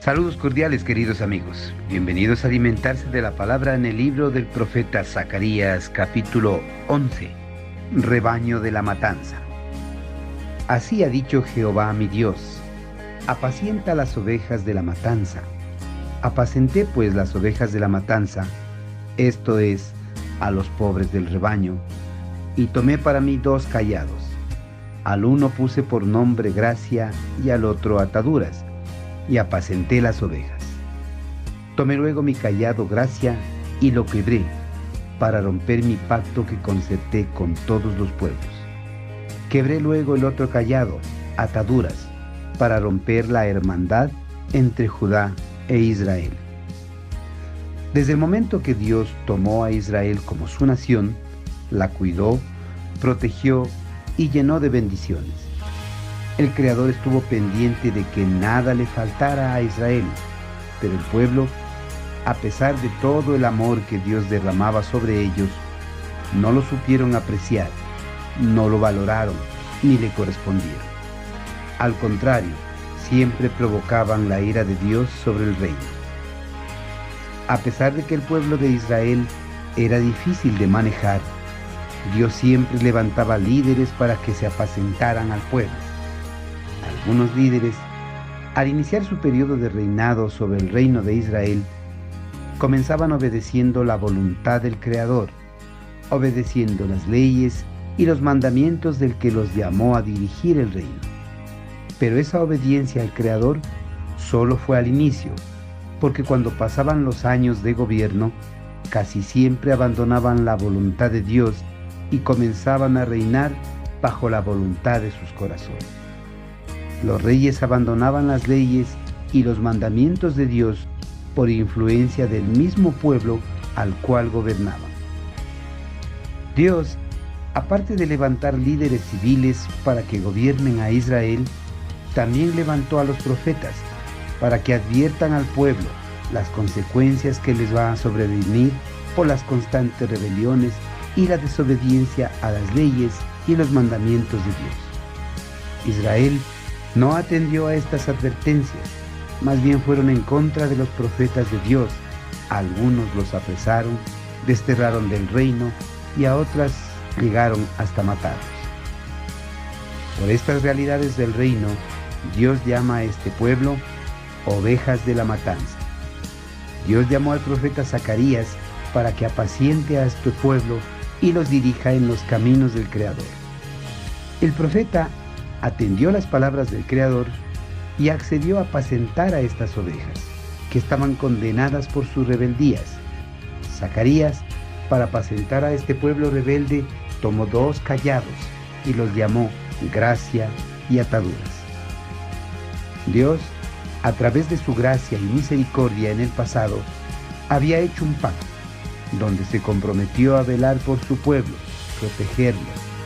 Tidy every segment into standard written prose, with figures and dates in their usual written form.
Saludos cordiales, queridos amigos. Bienvenidos a alimentarse de la palabra en el libro del profeta Zacarías, capítulo 11. Rebaño de la matanza. Así ha dicho Jehová mi Dios: apacienta las ovejas de la matanza. Apacenté pues las ovejas de la matanza, esto es, a los pobres del rebaño, y tomé para mí 2 cayados. Al uno puse por nombre gracia y al otro ataduras, y apacenté las ovejas. Tomé luego mi cayado gracia y lo quebré, para romper mi pacto que concerté con todos los pueblos. Quebré luego el otro cayado, ataduras, para romper la hermandad entre Judá e Israel. Desde el momento que Dios tomó a Israel como su nación, la cuidó, protegió y llenó de bendiciones. El Creador estuvo pendiente de que nada le faltara a Israel, pero el pueblo, a pesar de todo el amor que Dios derramaba sobre ellos, no lo supieron apreciar, no lo valoraron ni le correspondieron. Al contrario, siempre provocaban la ira de Dios sobre el reino. A pesar de que el pueblo de Israel era difícil de manejar, Dios siempre levantaba líderes para que se apacentaran al pueblo. Algunos líderes, al iniciar su periodo de reinado sobre el reino de Israel, comenzaban obedeciendo la voluntad del Creador, obedeciendo las leyes y los mandamientos del que los llamó a dirigir el reino. Pero esa obediencia al Creador solo fue al inicio, porque cuando pasaban los años de gobierno, casi siempre abandonaban la voluntad de Dios y comenzaban a reinar bajo la voluntad de sus corazones. Los reyes abandonaban las leyes y los mandamientos de Dios por influencia del mismo pueblo al cual gobernaban. Dios, aparte de levantar líderes civiles para que gobiernen a Israel, también levantó a los profetas para que adviertan al pueblo las consecuencias que les van a sobrevenir por las constantes rebeliones y la desobediencia a las leyes y los mandamientos de Dios. Israel no atendió a estas advertencias, más bien fueron en contra de los profetas de Dios. Algunos los apresaron, desterraron del reino y a otras llegaron hasta matarlos. Por estas realidades del reino, Dios llama a este pueblo ovejas de la matanza. Dios llamó al profeta Zacarías para que apaciente a este pueblo y los dirija en los caminos del Creador. El profeta atendió las palabras del Creador y accedió a apacentar a estas ovejas, que estaban condenadas por sus rebeldías. Zacarías, para apacentar a este pueblo rebelde, tomó 2 cayados y los llamó gracia y ataduras. Dios, a través de su gracia y misericordia en el pasado, había hecho un pacto, donde se comprometió a velar por su pueblo, protegerlo,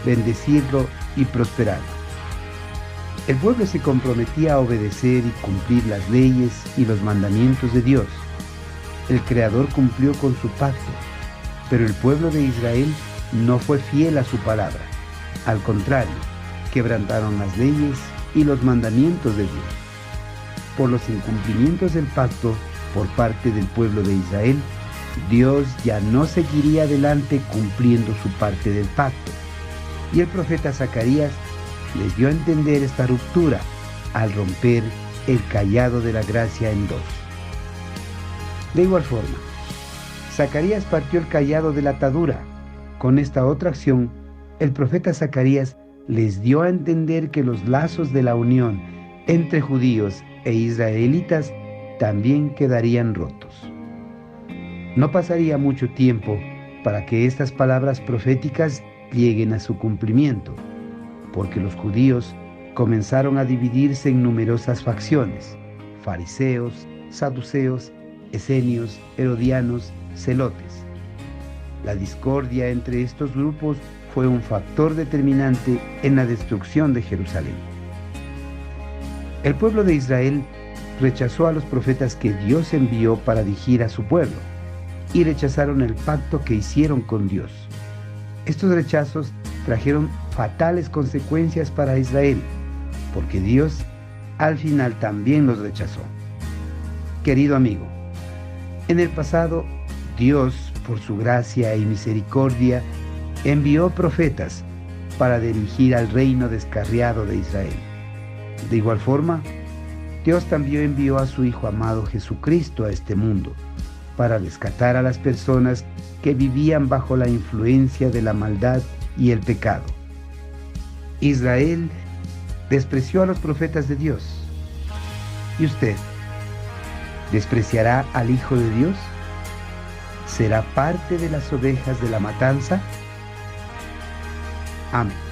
bendecirlo y prosperarlo. El pueblo se comprometía a obedecer y cumplir las leyes y los mandamientos de Dios. El Creador cumplió con su pacto, pero el pueblo de Israel no fue fiel a su palabra. Al contrario, quebrantaron las leyes y los mandamientos de Dios. Por los incumplimientos del pacto por parte del pueblo de Israel, Dios ya no seguiría adelante cumpliendo su parte del pacto. Y el profeta Zacarías les dio a entender esta ruptura al romper el cayado de la gracia en 2. De igual forma, Zacarías partió el cayado de la atadura. Con esta otra acción, el profeta Zacarías les dio a entender que los lazos de la unión entre judíos e israelitas también quedarían rotos. No pasaría mucho tiempo para que estas palabras proféticas lleguen a su cumplimiento, porque los judíos comenzaron a dividirse en numerosas facciones: fariseos, saduceos, esenios, herodianos, celotes. La discordia entre estos grupos fue un factor determinante en la destrucción de Jerusalén. El pueblo de Israel rechazó a los profetas que Dios envió para dirigir a su pueblo, y rechazaron el pacto que hicieron con Dios. Estos rechazos trajeron fatales consecuencias para Israel, porque Dios al final también los rechazó. Querido amigo, en el pasado, Dios, por su gracia y misericordia, envió profetas para dirigir al reino descarriado de Israel. De igual forma, Dios también envió a su Hijo amado Jesucristo a este mundo para rescatar a las personas que vivían bajo la influencia de la maldad y el pecado. Israel despreció a los profetas de Dios. ¿Y usted despreciará al Hijo de Dios? ¿Será parte de las ovejas de la matanza? Amén.